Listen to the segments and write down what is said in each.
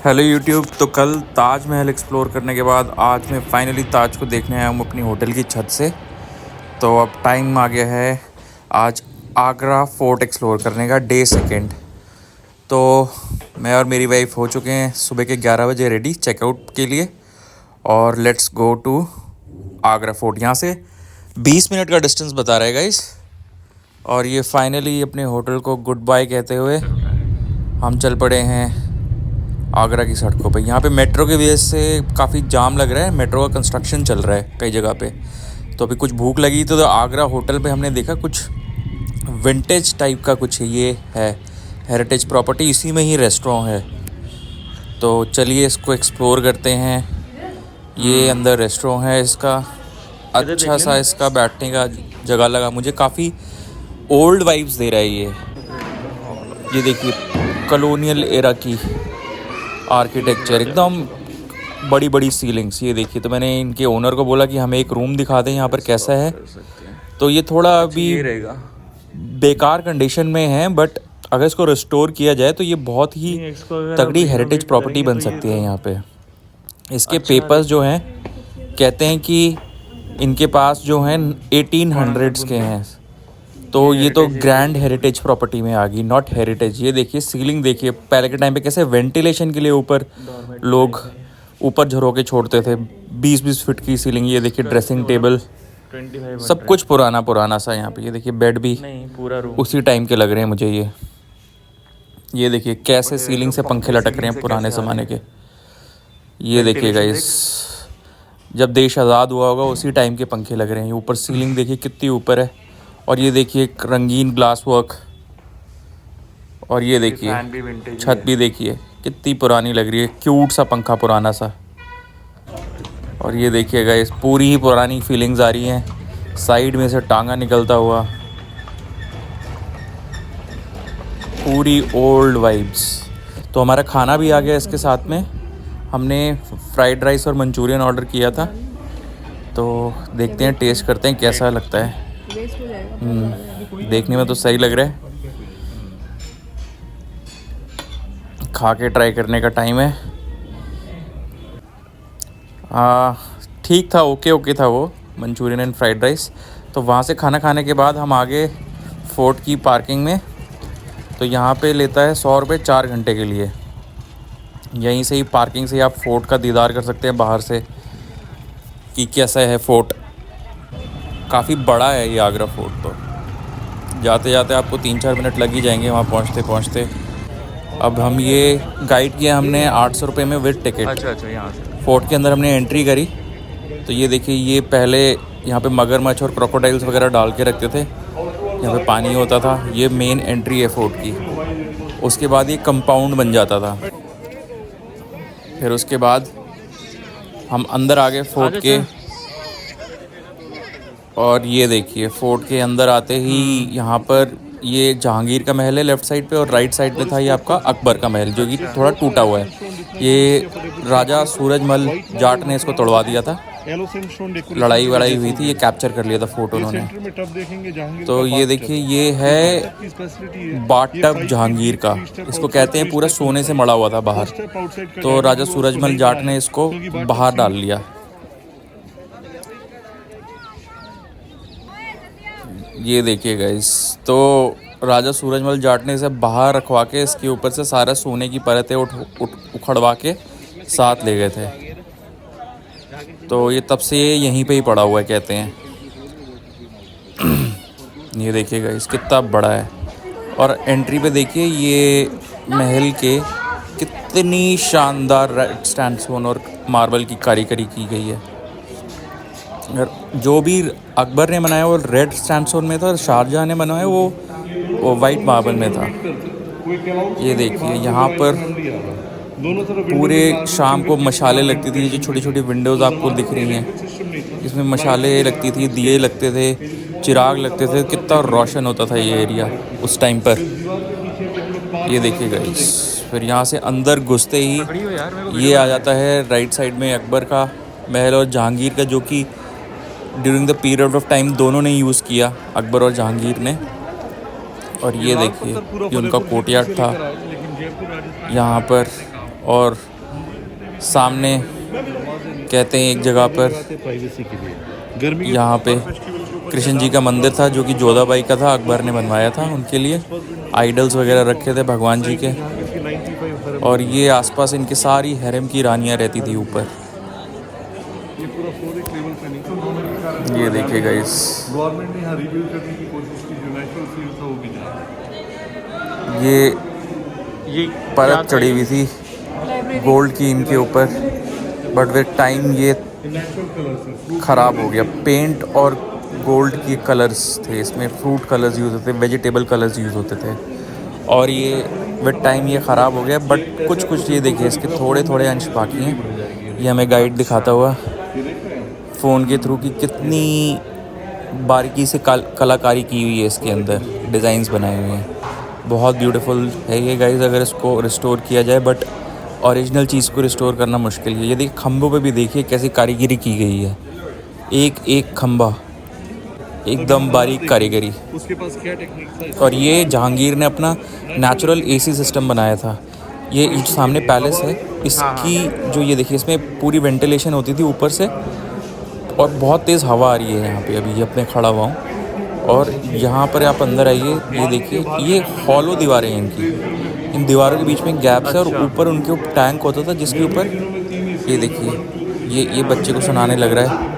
Hello YouTube. तो कल Taj Mahal explore करने के बाद आज मैं फाइनली ताज को देखने आया हूँ अपनी होटल की छत से। तो अब टाइम आ गया है आज आगरा फोर्ट एक्सप्लोर करने का, डे सेकेंड। तो मैं और मेरी वाइफ हो चुके हैं सुबह के 11 बजे रेडी चेकआउट के लिए, और let's go to Agra fort. यहाँ से 20 मिनट का डिस्टेंस बता रहा है गाइस। और ये फाइनली अपने होटल को गुड बाय कहते हुए हम चल पड़े हैं आगरा की सड़कों पे। यहाँ पे मेट्रो की वजह से काफ़ी जाम लग रहा है, मेट्रो का कंस्ट्रक्शन चल रहा है कई जगह पे। तो अभी कुछ भूख लगी तो आगरा होटल पे हमने देखा कुछ विंटेज टाइप का कुछ ये है, हेरिटेज प्रॉपर्टी, इसी में ही रेस्टोरेंट है। तो चलिए इसको एक्सप्लोर करते हैं। ये अंदर रेस्टोरेंट है इसका, अच्छा सा इसका बैठने का जगह लगा मुझे, काफ़ी ओल्ड वाइब्स दे रहा है ये देखिए कॉलोनियल एरा की आर्किटेक्चर, एकदम बड़ी बड़ी सीलिंग्स। ये देखिए, तो मैंने इनके ओनर को बोला कि हमें एक रूम दिखा दें यहाँ पर कैसा है। तो ये थोड़ा अभी बेकार कंडीशन में है, बट अगर इसको रिस्टोर किया जाए तो ये बहुत ही तगड़ी हेरिटेज प्रॉपर्टी बन सकती है यहाँ पे। इसके पेपर्स जो हैं कहते हैं कि इनके पास जो हैं 1800s के हैं। तो ये तो ग्रैंड हेरिटेज प्रॉपर्टी में आ गई, नॉट हेरिटेज। ये देखिए सीलिंग देखिए, पहले के टाइम पे कैसे वेंटिलेशन के लिए ऊपर लोग ऊपर झरोके के छोड़ते थे, 20-20 फीट की सीलिंग। ये देखिए ड्रेसिंग टेबल, सब कुछ पुराना पुराना सा यहाँ पे। ये देखिए बेड भी पूरा उसी टाइम के लग रहे हैं मुझे ये देखिए कैसे सीलिंग से पंखे लटक रहे हैं पुराने ज़माने के। ये देखिए गाइस, जब देश आज़ाद हुआ होगा उसी टाइम के पंखे लग रहे हैं। ऊपर सीलिंग देखिए कितनी ऊपर है, और ये देखिए रंगीन ग्लास वर्क, और ये देखिए छत भी देखिए कितनी पुरानी लग रही है, क्यूट सा पंखा पुराना सा। और ये देखिएगा इस पूरी ही पुरानी फीलिंग्स आ रही हैं, साइड में से टांगा निकलता हुआ, पूरी ओल्ड वाइब्स। तो हमारा खाना भी आ गया इसके साथ में। हमने फ्राइड राइस और मंचूरियन ऑर्डर किया था, तो देखते हैं टेस्ट करते हैं कैसा लगता है। देखने में तो सही लग रहा है, खा के ट्राई करने का टाइम है। ठीक था, ओके था वो मंचूरियन एंड फ्राइड राइस। तो वहाँ से खाना खाने के बाद हम आगे फोर्ट की पार्किंग में। तो यहाँ पे लेता है 100 रुपये 4 घंटे के लिए। यहीं से ही पार्किंग से ही आप फोर्ट का दीदार कर सकते हैं बाहर से कि कैसा है फोर्ट। काफ़ी बड़ा है ये आगरा फोर्ट। तो जाते जाते आपको 3-4 मिनट लग ही जाएंगे वहाँ पहुँचते पहुँचते। अब हम ये गाइड किया हमने 800 रुपये में विद टिकट। अच्छा यहाँ से फोर्ट के अंदर हमने एंट्री करी। तो ये देखिए, ये पहले यहाँ पे मगरमच्छ और क्रोकोडाइल्स वगैरह डाल के रखते थे, यहाँ पे पानी होता था। ये मेन एंट्री है फोर्ट की। उसके बाद ये कंपाउंड बन जाता था। फिर उसके बाद हम अंदर आ गए फोर्ट के। और ये देखिए फोर्ट के अंदर आते ही यहाँ पर ये जहांगीर का महल है लेफ़्ट साइड पे, और राइट साइड पे था ये आपका अकबर का महल, जो कि थोड़ा टूटा हुआ है। ये राजा सूरजमल जाट ने इसको तोड़वा दिया था, लड़ाई वड़ाई हुई थी, ये कैप्चर कर लिया था फोर्ट उन्होंने। तो ये देखिए, ये है बाटब जहांगीर का, इसको कहते हैं, पूरा सोने से मड़ा हुआ था बाहर। तो राजा सूरजमल जाट ने इसको बाहर डाल लिया। ये देखिए गाइस, तो राजा सूरजमल जाट ने इसे बाहर रखवा के इसके ऊपर से सारा सोने की परतें उखड़वा के साथ ले गए थे। तो ये तब से यहीं पे ही पड़ा हुआ है कहते हैं। ये देखिए गाइस कितना बड़ा है। और एंट्री पे देखिए ये महल के कितनी शानदार रेड सैंडस्टोन और मार्बल की कारीगरी की गई है। जो भी अकबर ने बनाया वो रेड सैंडस्टोन में था, और शाहजहाँ ने बनाया वो वाइट मार्बल में था। ये देखिए यहाँ पर पूरे शाम को मशालें लगती थी, जो छोटी छोटी विंडोज़ आपको दिख रही हैं, इसमें मशालें लगती थी, दिए लगते थे, चिराग लगते थे। कितना रोशन होता था ये एरिया उस टाइम पर। ये देखिए गाइस, फिर यहाँ से अंदर घुसते ही ये आ जाता है राइट साइड में अकबर का महल और जहांगीर का, जो कि during the period of time दोनों ने यूज़ किया, अकबर और जहांगीर ने। और ये देखिए ये उनका कोर्टयार्ड था यहाँ पर, और सामने कहते हैं एक जगह पर यहाँ पे कृष्ण जी का मंदिर था जो कि जोधाबाई का था, अकबर ने बनवाया था उनके लिए। आइडल्स वगैरह रखे थे भगवान जी के। और ये आसपास इनके सारी हैरम की रानियाँ रहती थी ऊपर। ये देखिए गाइस, गवर्नमेंट ने यहाँ रिबिल्ड करने की कोशिश की, जो नेशनल सील था वो भी नहीं। ये परत चढ़ी हुई थी गोल्ड की इनके ऊपर, बट विद टाइम ये ख़राब हो गया। पेंट और गोल्ड की कलर्स थे इसमें, फ्रूट कलर्स यूज़ होते थे, वेजिटेबल कलर्स यूज़ होते थे, और ये विद टाइम ये ख़राब हो गया। बट कुछ कुछ ये देखिए इसके थोड़े थोड़े अंश बाकी हैं। ये हमें गाइड दिखाता हुआ फ़ोन के थ्रू कि कितनी बारीकी से कलाकारी की हुई है इसके अंदर, डिज़ाइंस बनाए हुए हैं। बहुत ब्यूटीफुल है ये गाइस अगर इसको रिस्टोर किया जाए, बट ओरिजिनल चीज़ को रिस्टोर करना मुश्किल है। ये देखिए खम्भों पे भी देखिए कैसी कारीगरी की गई है, एक एक खम्भा एकदम बारीक कारीगरी। उसके पास क्या टेक्निक था? और ये जहांगीर ने अपना नेचुरल एसी सिस्टम बनाया था। ये जो सामने पैलेस है इसकी जो ये देखिए इसमें पूरी वेंटिलेशन होती थी ऊपर से, और बहुत तेज़ हवा आ रही है यहाँ पे। अभी अपने खड़ा हुआ हूँ और यहाँ पर आप अंदर आइए, ये देखिए ये हॉलो दीवारें हैं इनकी, इन दीवारों के बीच में गैप्स है, और ऊपर उनके ऊपर टैंक होता था जिसके ऊपर ये देखिए ये बच्चे को सुनाने लग रहा है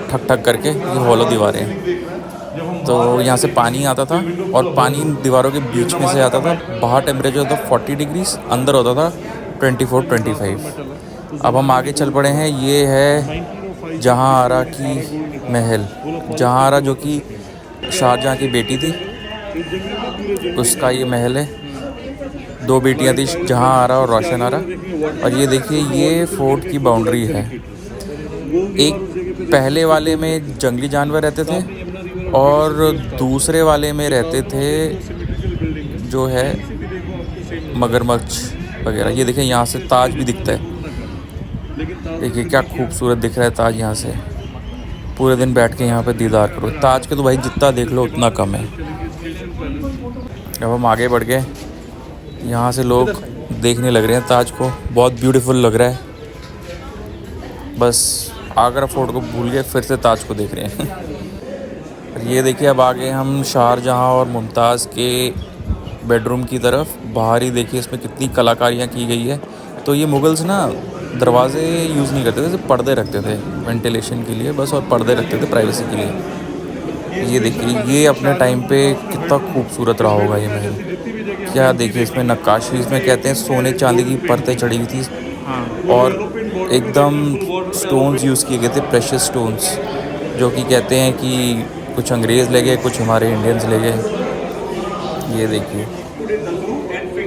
ठक ठक करके। ये हॉलो दीवारें हैं, तो यहाँ से पानी आता था और पानी दीवारों के बीच में से आता था। बाहर टेम्परेचर होता था 40 डिग्रीज, अंदर होता था 24-25। अब हम आगे चल पड़े हैं। ये है जहाँ आरा की महल, जहाँ आरा जो कि शाहजहाँ की बेटी थी उसका ये महल है। 2 बेटियां थी, जहाँ आरा और रोशन आरा। और ये देखिए ये फोर्ट की बाउंड्री है। एक पहले वाले में जंगली जानवर रहते थे और दूसरे वाले में रहते थे जो है मगरमच्छ वगैरह। ये देखिए यहाँ से ताज भी दिखता है, देखिए क्या खूबसूरत दिख रहा है ताज। यहाँ से पूरे दिन बैठ के यहाँ पे दीदार करो ताज के, तो भाई जितना देख लो उतना कम है। अब हम आगे बढ़ गए, यहाँ से लोग देखने लग रहे हैं ताज को, बहुत ब्यूटीफुल लग रहा है। बस आगरा फोर्ट को भूल गए, फिर से ताज को देख रहे हैं। ये देखिए अब आगे हम शाहजहाँ और मुमताज़ के बेडरूम की तरफ। बाहर ही देखिए इसमें कितनी कलाकारियाँ की गई है। तो ये मुगल्स ना दरवाजे यूज़ नहीं करते थे, सिर्फ पर्दे रखते थे वेंटिलेशन के लिए बस, और पर्दे रखते थे प्राइवेसी के लिए। ये देखिए ये अपने टाइम पे कितना खूबसूरत रहा होगा ये महल। क्या देखिए इसमें नक्काशी, इसमें कहते हैं सोने चांदी की परतें चढ़ी हुई थी, और एकदम स्टोन्स यूज़ किए गए थे, प्रेशियस स्टोन्स, जो कि कहते हैं कि कुछ अंग्रेज़ ले गए, कुछ हमारे इंडियंस ले गए। ये देखिए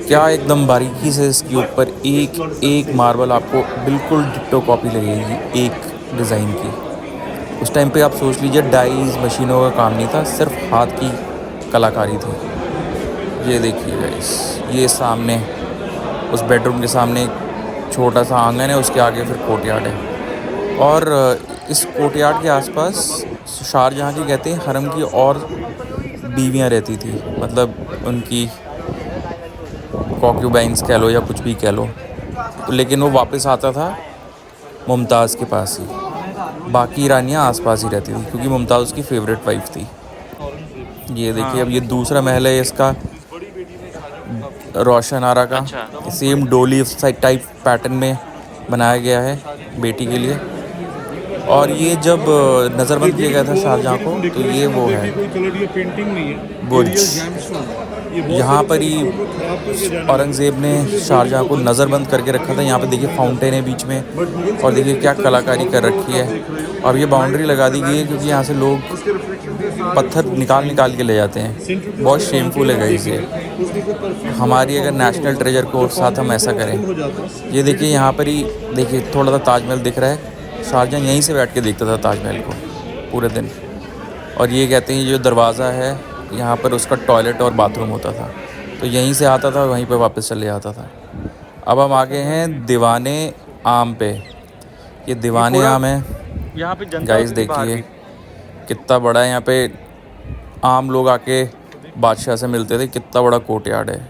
क्या एकदम बारीकी से इसके ऊपर एक एक मार्बल आपको बिल्कुल डिट्टो कॉपी लगेगी एक डिज़ाइन की। उस टाइम पे आप सोच लीजिए डाइज मशीनों का काम नहीं था, सिर्फ हाथ की कलाकारी थी। ये देखिए गाइस, ये सामने उस बेडरूम के सामने एक छोटा सा आंगन है, उसके आगे फिर कोर्टयार्ड है। और इस कोर्टयार्ड के आसपास शाहजहाँ की कहते हैं हरम की और बीवियाँ रहती थी, मतलब उनकी कॉन्क्यूबाइंस कह लो या कुछ भी कह लो, लेकिन वो वापस आता था मुमताज़ के पास ही। बाकी रानियाँ आसपास ही रहती थी क्योंकि मुमताज़ उसकी फेवरेट वाइफ थी। ये देखिए अब ये दूसरा महल है इसका, रोशन आरा का। सेम डोली टाइप पैटर्न में बनाया गया है बेटी के लिए। और ये जब नज़रबंद किया गया था शाहजहाँ को, तो ये वो है बुर्ज। यहाँ पर ही औरंगज़ेब ने शाहजहाँ को नज़रबंद करके रखा था। यहाँ पे देखिए फाउंटेन है बीच में, और देखिए क्या कलाकारी कर रखी है। और ये बाउंड्री लगा दी गई है क्योंकि यहाँ से लोग पत्थर निकाल के ले जाते हैं। बहुत शेमफुल है गाइस ये। हमारी अगर नेशनल ट्रेजर को साथ हम ऐसा करें। ये देखिए यहाँ पर ही देखिए थोड़ा सा ताजमहल दिख रहा है। शाहजहाँ यहीं से बैठ के देखता था ताजमहल को पूरे दिन। और ये कहते हैं जो दरवाज़ा है यहाँ पर उसका टॉयलेट और बाथरूम होता था, तो यहीं से आता था वहीं पे वापस चले जाता था। अब हम आगे हैं दीवाने आम पे। ये दीवाने आम है यहाँ पे गाइस, देखिए कितना बड़ा है। यहाँ पे आम लोग आके बादशाह से मिलते थे। कितना बड़ा कोर्टयार्ड है,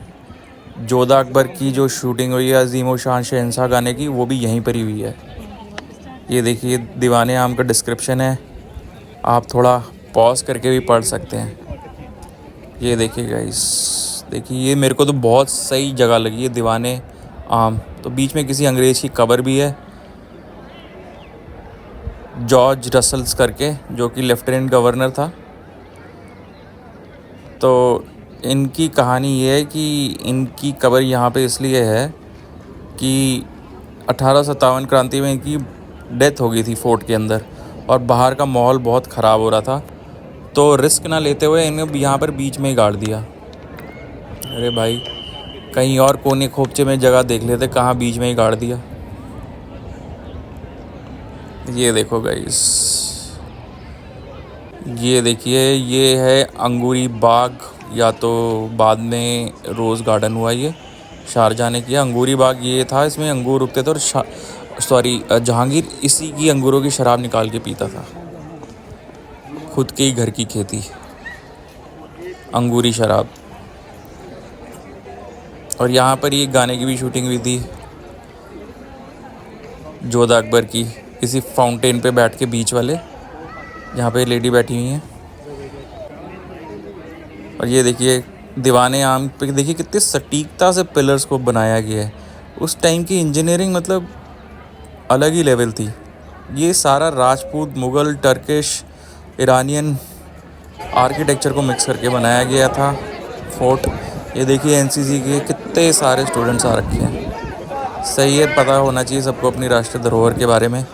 जोधा अकबर की जो शूटिंग हुई है अजीम और शान शहंशाह गाने की, वो भी यहीं पर ही हुई है। ये देखिए दीवाने आम का डिस्क्रिप्शन है, आप थोड़ा पॉज करके भी पढ़ सकते हैं। ये देखिए गाइस, देखिए ये मेरे को तो बहुत सही जगह लगी है दीवाने आम। तो बीच में किसी अंग्रेज़ की कब्र भी है, जॉर्ज रसल्स करके, जो कि लेफ्टिनेंट गवर्नर था। तो इनकी कहानी ये है कि इनकी कब्र यहाँ पे इसलिए है कि 1857 क्रांति में इनकी डेथ हो गई थी फोर्ट के अंदर, और बाहर का माहौल बहुत ख़राब हो रहा था। तो रिस्क ना लेते हुए इन्हें यहाँ पर बीच में ही गाड़ दिया। अरे भाई, कहीं और कोने खोपचे में जगह देख लेते, कहाँ बीच में ही गाड़ दिया। ये देखो गाइस, ये देखिए, ये है अंगूरी बाग, या तो बाद में रोज़ गार्डन हुआ। ये शारजहाँ ने किया। अंगूरी बाग ये था, इसमें अंगूर उगते थे और जहांगीर इसी की अंगूरों की शराब निकाल के पीता था। खुद के ही घर की खेती, अंगूरी शराब। और यहाँ पर ये गाने की भी शूटिंग हुई थी जोधा अकबर की, किसी फाउंटेन पे बैठ के, बीच वाले जहाँ पे लेडी बैठी हुई हैं। और ये देखिए दीवाने आम पे देखिए कितनी सटीकता से पिलर्स को बनाया गया है। उस टाइम की इंजीनियरिंग मतलब अलग ही लेवल थी। ये सारा Rajput, Mughal, Turkish, Iranian architecture को मिक्स करके बनाया गया था फोर्ट। ये देखिए एनसीसी के कितने सारे स्टूडेंट्स आ रखे हैं। सही है, पता होना चाहिए सबको अपनी राष्ट्रीय धरोहर के बारे में।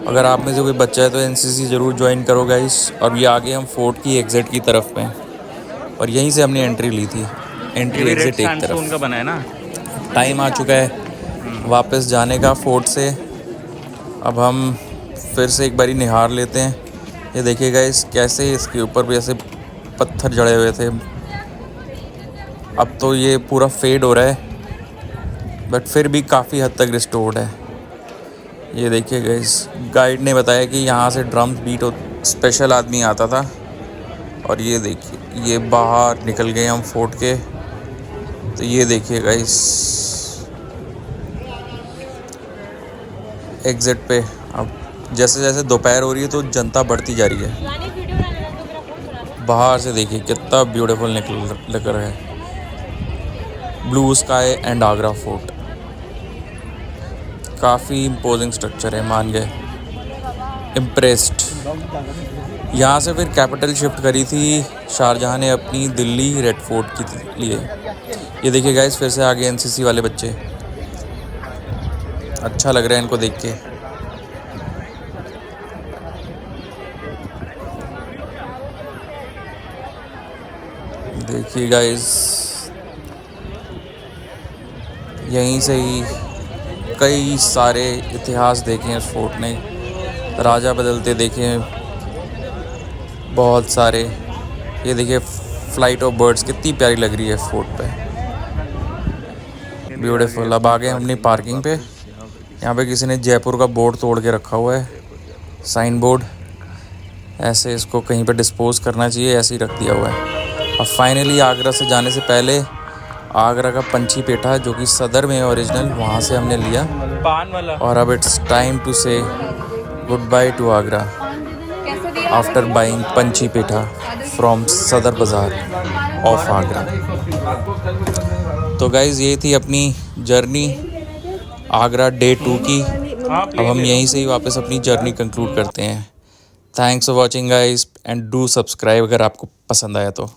अगर आप में से कोई बच्चा है तो एनसीसी ज़रूर ज्वाइन करो गाइस। और ये आगे हम फोर्ट की एग्ज़िट की तरफ में, और यहीं से हमने एंट्री ली थी। एंट्री एग्ज़िट एक तरफ उनका बना है ना। टाइम आ चुका है वापस जाने का फोर्ट से। अब हम फिर से एक बारी निहार लेते हैं। ये देखिए गाइस, कैसे इसके ऊपर भी ऐसे पत्थर जड़े हुए थे। अब तो ये पूरा फेड हो रहा है, बट फिर भी काफ़ी हद तक रिस्टोर्ड है। ये देखिए गाइस, गाइड ने बताया कि यहाँ से ड्रम बीट स्पेशल आदमी आता था। और ये देखिए, ये बाहर निकल गए हम फोर्ट के। तो ये देखिए गाइस, एग्ज़िट पे अब जैसे जैसे दोपहर हो रही है तो जनता बढ़ती जा रही है। बाहर से देखिए कितना ब्यूटीफुल लग रहा है, blue sky and Agra fort. काफ़ी इम्पोजिंग स्ट्रक्चर है, मान गए, इम्प्रेस्ड। यहाँ से फिर कैपिटल शिफ्ट करी थी शाहजहाँ ने अपनी, दिल्ली रेड फोर्ट के लिए। ये देखिए गाइस, फिर से आगे एनसीसी वाले बच्चे, अच्छा लग रहा है इनको देख के। देखिए गाइस, यहीं से ही कई सारे इतिहास देखे हैं इस फोर्ट ने, राजा बदलते देखे हैं बहुत सारे। ये देखिए फ्लाइट ऑफ बर्ड्स कितनी प्यारी लग रही है फोर्ट पे, ब्यूटीफुल। अब आ गए हमने पार्किंग पे। यहाँ पे किसी ने जयपुर का बोर्ड तोड़ के रखा हुआ है, साइन बोर्ड। ऐसे इसको कहीं पे डिस्पोज करना चाहिए, ऐसे ही रख दिया हुआ है। अब फाइनली आगरा से जाने से पहले आगरा का पंछी पेठा, जो कि सदर में है ओरिजिनल, वहाँ से हमने लिया पान वाला। और अब इट्स टाइम टू से good by two Agra after buying पंछी पेठा फ्रॉम सदर बाज़ार ऑफ आगरा। तो गाइज़, ये थी अपनी जर्नी आगरा डे 2 की। अब हम यहीं से ही वापस अपनी जर्नी कंक्लूड करते हैं। Thanks for watching guys, and do subscribe अगर आपको पसंद आया तो।